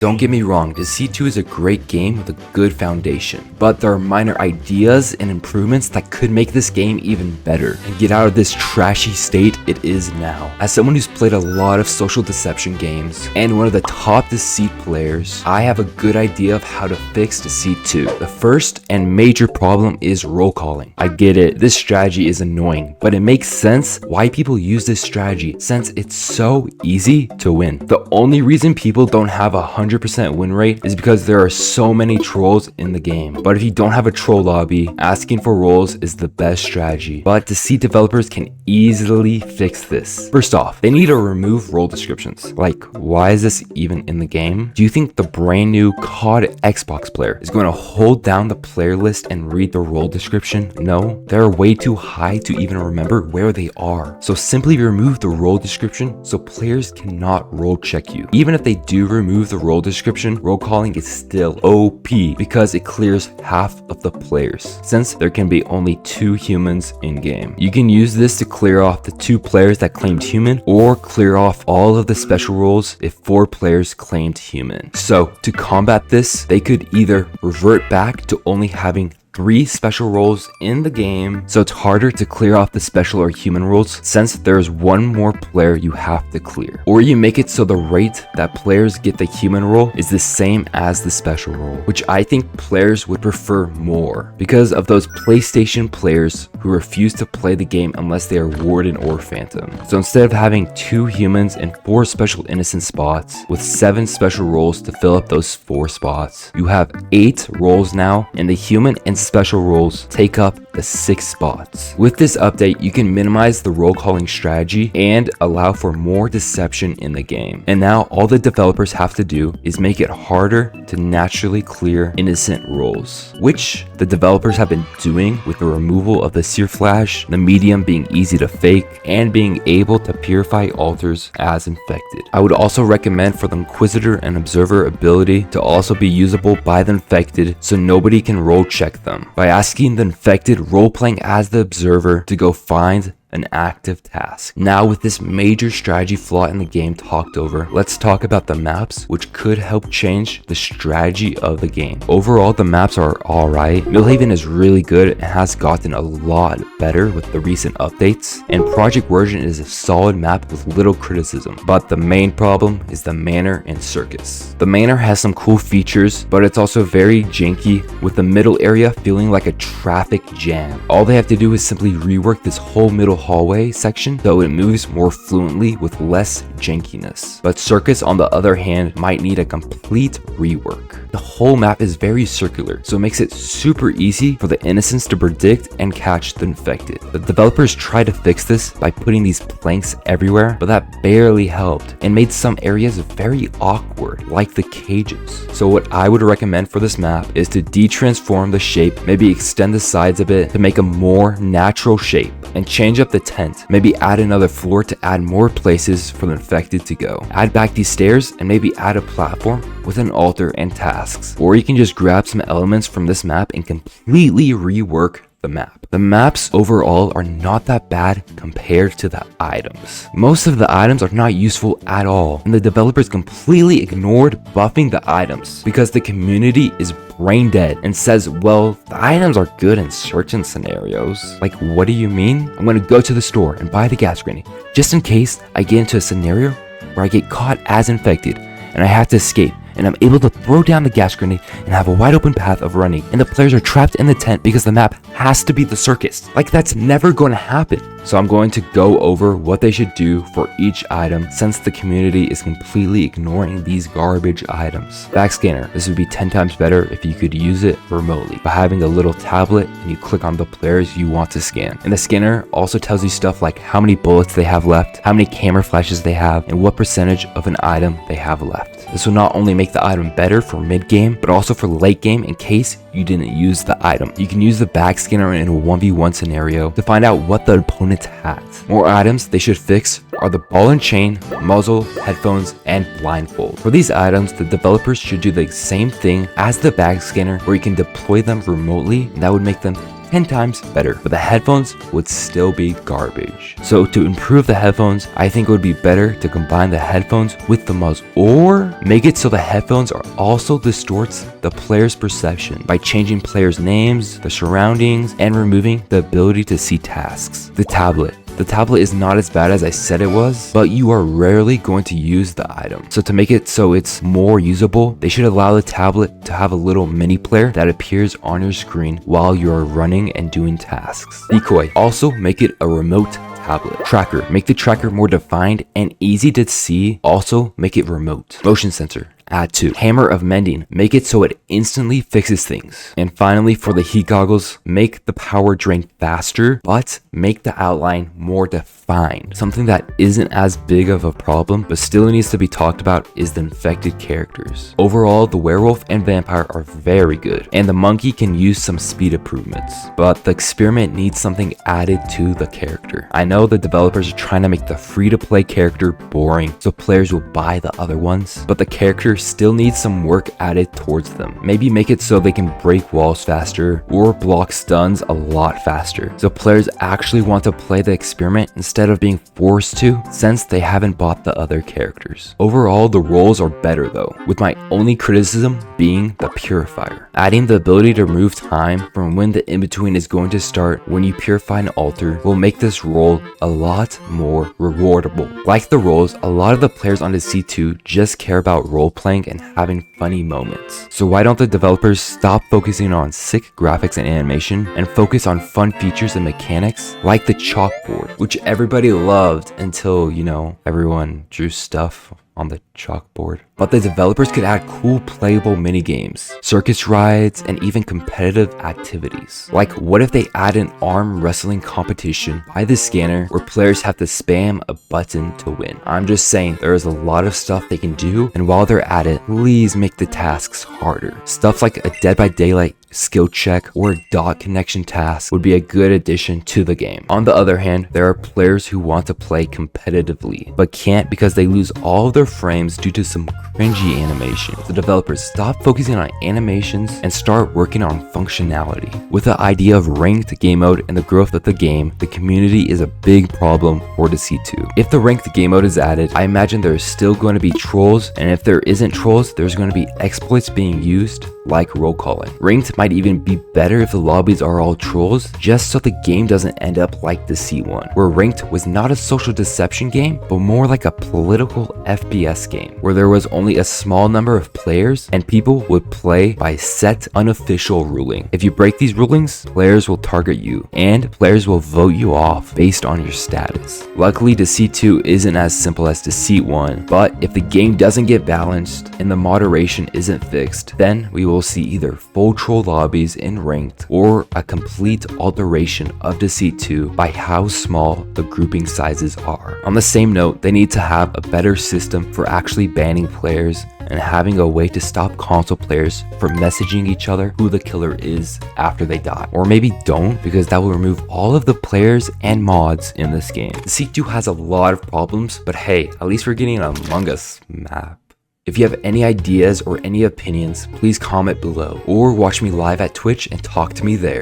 Don't get me wrong, Deceit 2 is a great game with a good foundation, but there are minor ideas and improvements that could make this game even better and get out of this trashy state it is now. As someone who's played a lot of social deception games and one of the top Deceit players, I have a good idea of how to fix Deceit 2. The first and major problem is roll calling. I get it, this strategy is annoying, but it makes sense why people use this strategy since it's so easy to win. The only reason people don't have 100% win rate is because there are so many trolls in the game. But if you don't have a troll lobby, asking for rolls is the best strategy. But Deceit developers can easily fix this. First off, they need to remove role descriptions. Like, why is this even in the game? Do you think the brand new COD Xbox player is going to hold down the player list and read the role description? No, they're way too high to even remember where they are. So simply remove the role description so players cannot role check you. Even if they do remove the role description, roll calling is still OP because it clears half of the players, since there can be only 2 humans in game. You can use this to clear off the 2 players that claimed human, or clear off all of the special roles if 4 players claimed human. So to combat this, they could either revert back to only having 3 special roles in the game, so it's harder to clear off the special or human roles since there's 1 more player you have to clear. Or you make it so the rate that players get the human role is the same as the special role, which I think players would prefer more because of those PlayStation players who refuse to play the game unless they are Warden or Phantom. So instead of having 2 humans and 4 special innocent spots with 7 special roles to fill up those 4 spots, you have 8 roles now, and the human and special roles take up the 6 spots. With this update, you can minimize the roll calling strategy and allow for more deception in the game. And now all the developers have to do is make it harder to naturally clear innocent roles, which the developers have been doing with the removal of the sear flash, the medium being easy to fake, and being able to purify altars as infected. I would also recommend for the Inquisitor and Observer ability to also be usable by the infected so nobody can roll check them, by asking the infected role-playing as the observer to go find an active task. Now with this major strategy flaw in the game talked over, let's talk about the maps, which could help change the strategy of the game. Overall, the maps are alright. Millhaven is really good and has gotten a lot better with the recent updates, and Project Version is a solid map with little criticism. But the main problem is the Manor and Circus. The Manor has some cool features, but it's also very janky, with the middle area feeling like a traffic jam. All they have to do is simply rework this whole middle hallway section so it moves more fluently with less jankiness. But Circus, on the other hand, might need a complete rework. The whole map is very circular, so it makes it super easy for the innocents to predict and catch the infected. The developers tried to fix this by putting these planks everywhere, but that barely helped and made some areas very awkward, like the cages. So what I would recommend for this map is to de-transform the shape, maybe extend the sides a bit to make a more natural shape, and change up the tent. Maybe add another floor to add more places for the infected to go. Add back these stairs and maybe add a platform with an altar and tasks. Or you can just grab some elements from this map and completely rework the map. The maps overall are not that bad compared to the items. Most of the items are not useful at all, and the developers completely ignored buffing the items because the community is brain dead and says, well, the items are good in certain scenarios. Like, what do you mean? I'm gonna go to the store and buy the gas grenade just in case I get into a scenario where I get caught as infected and I have to escape, and I'm able to throw down the gas grenade and have a wide open path of running, and the players are trapped in the tent because the map has to be the circus. Like, that's never going to happen. So I'm going to go over what they should do for each item since the community is completely ignoring these garbage items. Backscanner. This would be 10 times better if you could use it remotely by having a little tablet and you click on the players you want to scan. And the scanner also tells you stuff like how many bullets they have left, how many camera flashes they have, and what percentage of an item they have left. This will not only make the item better for mid-game, but also for late game in case you didn't use the item. You can use the backscanner in a 1v1 scenario to find out what the opponent has. More items they should fix are the ball and chain, muzzle, headphones, and blindfold. For these items, the developers should do the same thing as the backscanner, where you can deploy them remotely, and that would make them 10 times better, but the headphones would still be garbage. So to improve the headphones, I think it would be better to combine the headphones with the muzzle, or make it so the headphones are also distorts the player's perception by changing players' names, the surroundings, and removing the ability to see tasks. The tablet. The tablet is not as bad as I said it was, but you are rarely going to use the item. So to make it so it's more usable, they should allow the tablet to have a little mini player that appears on your screen while you're running and doing tasks. Decoy. Also make it a remote tablet. Tracker. Make the tracker more defined and easy to see. Also make it remote. Motion sensor. Add 2. Hammer of mending. Make it so it instantly fixes things. And finally, for the heat goggles, make the power drain faster, but make the outline more defined. Something that isn't as big of a problem, but still needs to be talked about is the infected characters. Overall, the werewolf and vampire are very good, and the monkey can use some speed improvements, but the experiment needs something added to the character. I know the developers are trying to make the free-to-play character boring, so players will buy the other ones, but the character still needs some work added towards them. Maybe make it so they can break walls faster or block stuns a lot faster, so players actually want to play the experiment instead of being forced to, since they haven't bought the other characters. Overall, the roles are better though, with my only criticism being the purifier. Adding the ability to remove time from when the in-between is going to start when you purify an altar will make this role a lot more rewardable. Like the roles, a lot of the players on Deceit 2 just care about roleplaying and having funny moments. So why don't the developers stop focusing on sick graphics and animation and focus on fun features and mechanics like the chalkboard, which everybody loved until, you know, everyone drew stuff on the chalkboard. But the developers could add cool playable mini games, circus rides, and even competitive activities. Like, what if they add an arm wrestling competition by the scanner where players have to spam a button to win? I'm just saying, there is a lot of stuff they can do, and while they're at it, please make the tasks harder. Stuff like a Dead by Daylight skill check or a dot connection task would be a good addition to the game. On the other hand, there are players who want to play competitively but can't because they lose all of their frames due to some cringy animations. The developers stop focusing on animations and start working on functionality. With the idea of ranked game mode and the growth of the game, the community is a big problem for Deceit 2. If the ranked game mode is added, I imagine there is still going to be trolls, and if there isn't trolls, there's going to be exploits being used like roll calling. Ranked might even be better if the lobbies are all trolls, just so the game doesn't end up like Deceit 1, where Ranked was not a social deception game, but more like a political FPS game, where there was only a small number of players and people would play by set unofficial ruling. If you break these rulings, players will target you, and players will vote you off based on your status. Luckily, Deceit 2 isn't as simple as Deceit 1, but if the game doesn't get balanced and the moderation isn't fixed, then we will see either full troll lobbies in Ranked or a complete alteration of Deceit 2 by how small the grouping sizes are. On the same note, they need to have a better system for actually banning players and having a way to stop console players from messaging each other who the killer is after they die. Or maybe don't, because that will remove all of the players and mods in this game. Deceit 2 has a lot of problems, but hey, at least we're getting an Among Us map. If you have any ideas or any opinions, please comment below or watch me live at Twitch and talk to me there.